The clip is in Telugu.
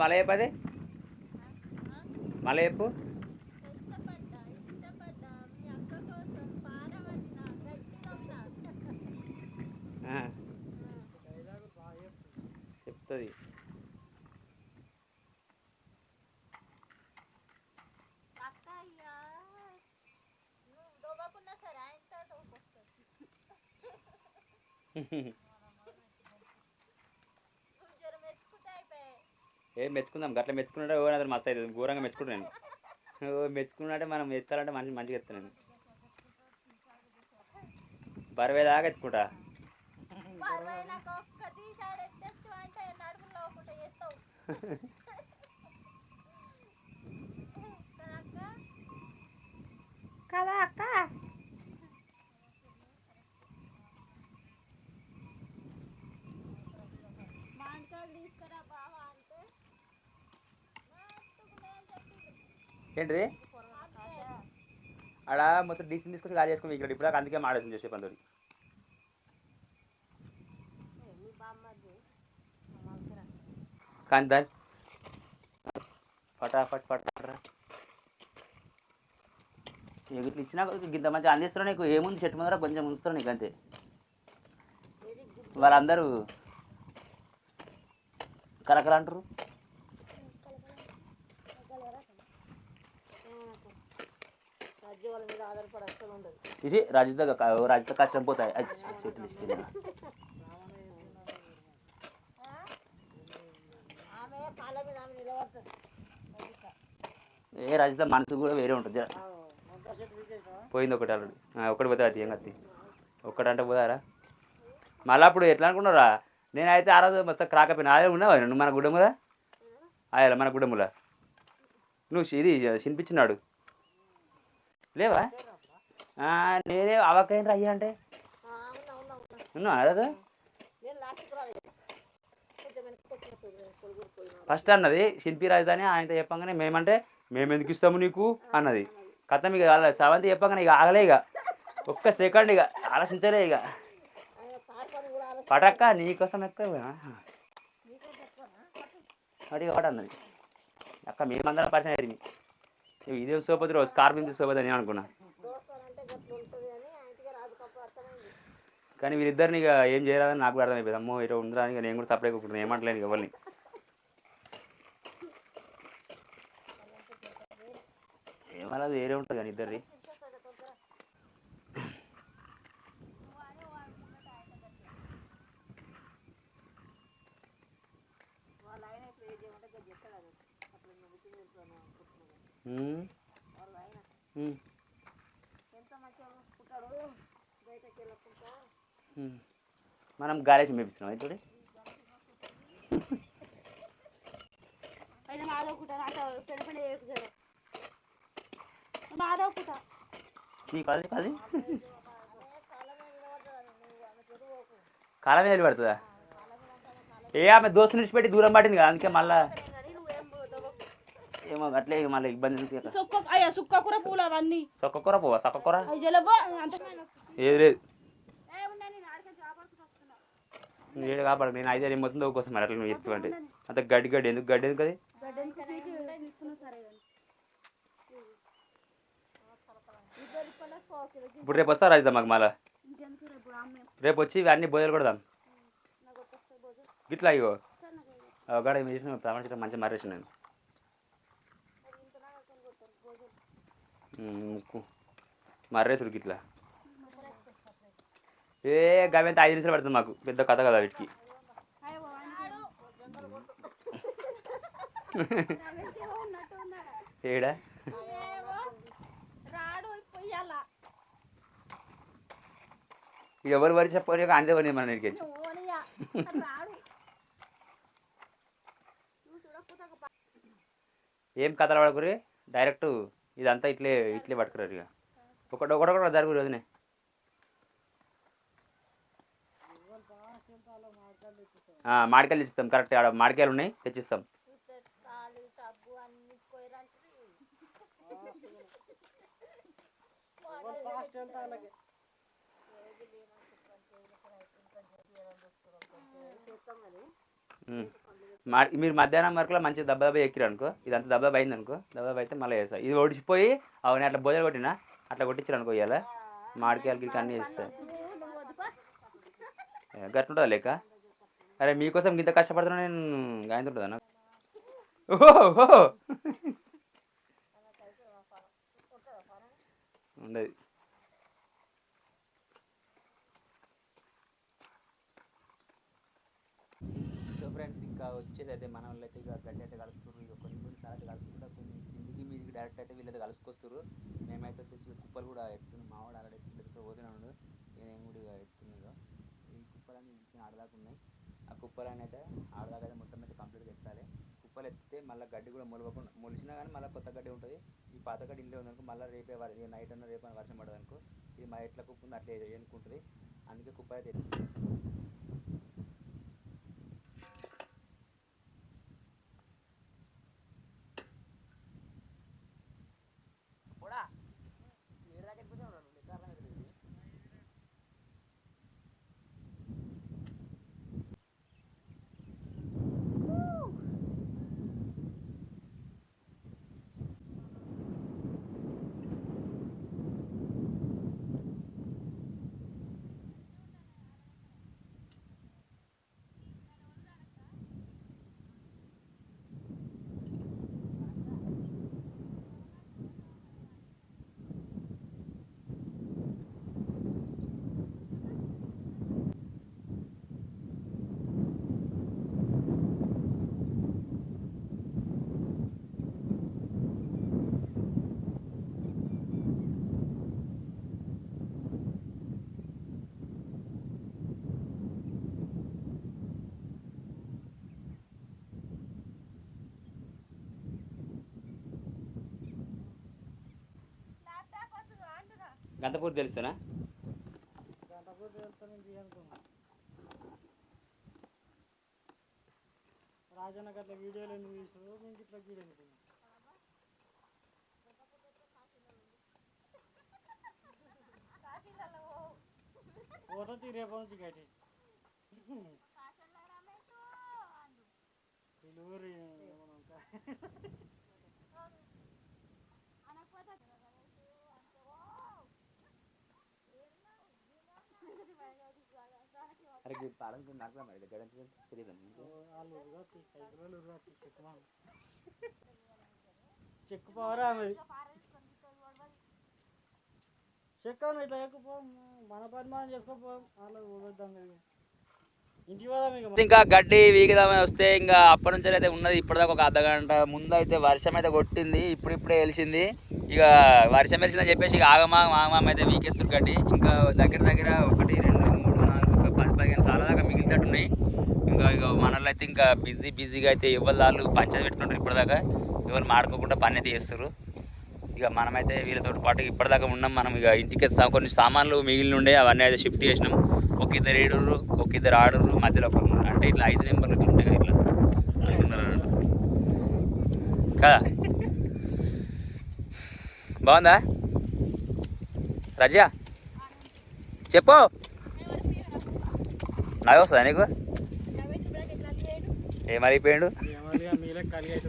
మళ్ళీ చెప్పు అది మళ్ళీ చెప్పు. చెప్తుంది ఏం మెచ్చుకుందాం గట్లా మెచ్చుకున్నాడే ఓ అతను మస్తు అవుతుంది ఘోరంగా మెచ్చుకుంటాను నేను మెచ్చుకున్నట్టే మనం ఎత్తాలంటే మంచిగా ఎత్తాను నేను బరవేదాకా ఎత్తుకుంటా కదా అక్క. ఏంటిది ఆడ మొత్తం డీసీని తీసుకొచ్చి గాలి చేసుకుని ఇక్కడ ఇప్పుడు అందుకే మాడేసింది చేసే పంతోడి కానీ దాని ఫటాఫట్ పట్టరా ఇట్లా ఇచ్చినా ఇంత మంచిగా అందిస్తున్నా నీకు ఏముంది చెట్టు ముందర కొంచెం ఉంచుతారు నీకు అంతే వాళ్ళందరూ కలకల అంటారు ఇది రాజిత కష్టం పోతాయి చెట్లు ఇస్తే ఏ రాజిత మనసు కూడా వేరే ఉంటుంది పోయింది ఒకటి ఆల్రెడీ ఒకటి పోతే అది ఏం కత్తి ఒక్కటంటే పోతారా మళ్ళీ అప్పుడు ఎట్లా అనుకున్నారా నేనైతే ఆ రోజు మొత్తం క్రాకపోయినా అదే ఉన్నావా నువ్వు మన గుడ్డములా ఆయల మన గుడ్డములా నువ్వు ఇది చినిపించినాడు లేవా నేనే అవకైనా అయ్యా అంటే ఉన్నావా ఆ రోజు ఫస్ట్ అన్నది శిల్పి రాజధాని ఆయనతో చెప్పంగానే మేమంటే మేము ఎందుకు ఇస్తాము నీకు అన్నది కథ ఇక సెవెంత్ చెప్పంగానే ఇక ఆగలే ఇక ఒక్క సెకండ్ ఇక ఆలోచించలే ఇక పటక్క నీకోసం ఎక్కువ అడిగి వాడు అన్నది అక్క మేమందరం పరిచయం అయ్యింది ఇదే సోపతి రోజు స్కార్పిన్ తీసుకోపోతే అని అనుకున్నా కానీ వీరిద్దరిని ఇక ఏం చేయాలని నాకు అర్థమైపోయింది అమ్మో ఇటు ఉందిరా ఇక నేను కూడా సపరేట్ కూర్చున్నాను ఏమంటలేను ఇక ఎవరిని ఏమన్నా వేరే ఉంటుంది కానీ ఇద్దరి మనం గాలేసి మేపిస్తున్నాం ఇప్పుడు కాలం వెళ్ళి పడుతుందా ఏ ఆమె దోస్తు నుంచి పెట్టి దూరం పట్టింది కదా అందుకే మళ్ళా ఏమో అట్లే మళ్ళీ ఇబ్బంది సొక్కకూర పోవా సొక్కకూర ఏది లేదు ఏడు కాపాడు నేను అయితే మొత్తం దోవ కోసం మరి అట్లా నువ్వు చెప్తూ అంటే అంత గడ్డి ఎందుకు గడ్డి ఎందుకు అది ఇప్పుడు రేపు వస్తా రాజుదా మాకు మళ్ళా రేపు వచ్చి అన్ని బోధలు కొడదాం గిట్లా ఇగో గడ చేసిన ప్రమాణ మంచిగా మారేసి నేను ముక్కు మర్రేసుడు గిట్లా ఏ గవంత 5 నిమిషాలు పడుతుంది మాకు పెద్ద కథ కదా వీటికి ఏడా ఎవరు వరి చెప్పని అంతే పని మన నీకు ఏం కథలు పడకురి డైరెక్ట్ ఇదంతా ఇట్లే పట్టుకురారు ఇక ఒకటొకటి జరుగు రోజునే మామిడికాయలు తెచ్చిస్తాం కరెక్ట్ ఆడ మామిడికాయలు ఉన్నాయి తెచ్చిస్తాం మీరు మధ్యాహ్నం వరకు మంచిగా దెబ్బ దెబ్బ ఎక్కిరు అనుకో, ఇదంతా దెబ్బ దెబ్బ అయింది అనుకో, దెబ్బ దెబ్బ అయితే మళ్ళీ వేస్తా. ఇది ఒడిచిపోయి అవన్నీ అట్లా బోజలు కొట్టినా అట్లా కొట్టించారు అనుకో, ఇవాళ మామిడికాయలు గిరికి అన్నీ వేస్తాయి. గట్టుంటుందా లేక? అరే మీకోసం ఇంత కష్టపడుతున్నా నేను గాయంత ఉంటుందా నాకు? ఓహో ఉండదు. సో ఫ్రెండ్స్, ఇంకా వచ్చేది అయితే మన వాళ్ళు అయితే ఇక గడ్డి అయితే కలుపుతారు. ఇక కొన్ని సార్లు కలుపుకుంటా, కొన్ని కిందికి మీదికి డైరెక్ట్ అయితే వీళ్ళైతే కలుసుకొస్తారు. మేమైతే వచ్చేసి కుప్పలు కూడా ఎత్తున్నాం. మా వాడు ఆల్రెడీ ఎత్తుకుంటూ పోతున్నాడు, నేను కూడా ఇక ఎత్తున్నాను. ఈ కుప్పలన్నీ ఆడదాకా ఉన్నాయి. ఆ కుప్పలన్నీ అయితే ఆడదాకా అయితే మొత్తం అయితే కంప్లీట్గా ఎత్తాలి. కుప్పలు ఎత్తితే మళ్ళీ గడ్డి కూడా మొలిచినా కానీ మళ్ళీ కొత్త గడ్డి ఉంటుంది. ఈ పాత గడ్డి ఇంట్లో ఉందనుకో మళ్ళీ రేపే నైట్ అన్న రేపు వర్షం పడదు అనుకో, ఇది మా ఎట్లా కుప్ప ఉంది అట్లా ఎన్నుకుంటుంది. అందుకే కుప్ప అయితే గంతపూర్ తెలుస్తానా? రాజన్న గట్ల వీడియోలు ఎందుకు తీసుకో, మీకు ఇట్లా వీడియో ఎందుకు ఫోటో తీరేపో నుంచి గట్టి పిలువురి అరే పాలం నాకు మరి దగ్గర తెలియదు చెక్కుపోవరా చెక్కను ఇట్లా ఎక్కుపో, మన పని మనం చేసుకోపో, అలా ఊడొద్దాం. ఇంటికి పోదాం ఇక. ఇంకా గడ్డి వీగిదామని వస్తే ఇంకా అప్పటి నుంచి అయితే ఉన్నది. ఇప్పటిదాకా ఒక అర్ధగంట ముందు అయితే వర్షం అయితే కొట్టింది, ఇప్పుడే వెలిసింది. ఇక వర్షం వెలిసిందని చెప్పేసి ఇక ఆగమాగం అయితే వీకేస్తారు గడ్డి. ఇంకా దగ్గర 1 2 3 4 5 10 15 సార్లు దాకా మిగిలినట్టున్నాయి. ఇక మనల్లో అయితే ఇంకా బిజీగా అయితే ఎవరు వాళ్ళు పంచాయతీ పెట్టుకుంటారు. ఇప్పటిదాకా ఎవరు మాడుకోకుండా పని అయితే చేస్తారు. ఇక మనమైతే వీళ్ళతో పాటు ఇప్పటిదాకా ఉన్నాం. మనం ఇక ఇంటికి కొన్ని సామాన్లు మిగిలిన ఉండే అవన్నీ అయితే షిఫ్ట్ చేసినాం. ఒక ఇద్దరు ఏడుర్రు, ఒక ఇద్దరు ఆడుర్రు, మధ్యలో ఒకరు, అంటే ఇట్లా 5 నెంబర్లు ఇట్లా ఉంటాయి కదా, ఇట్లా అనుకున్నారు కదా. బాగుందా రజా? చెప్పు, నాకు వస్తుందా నీకు? ఏమరిగిపోయాడు? మీరే కలిగి అయితే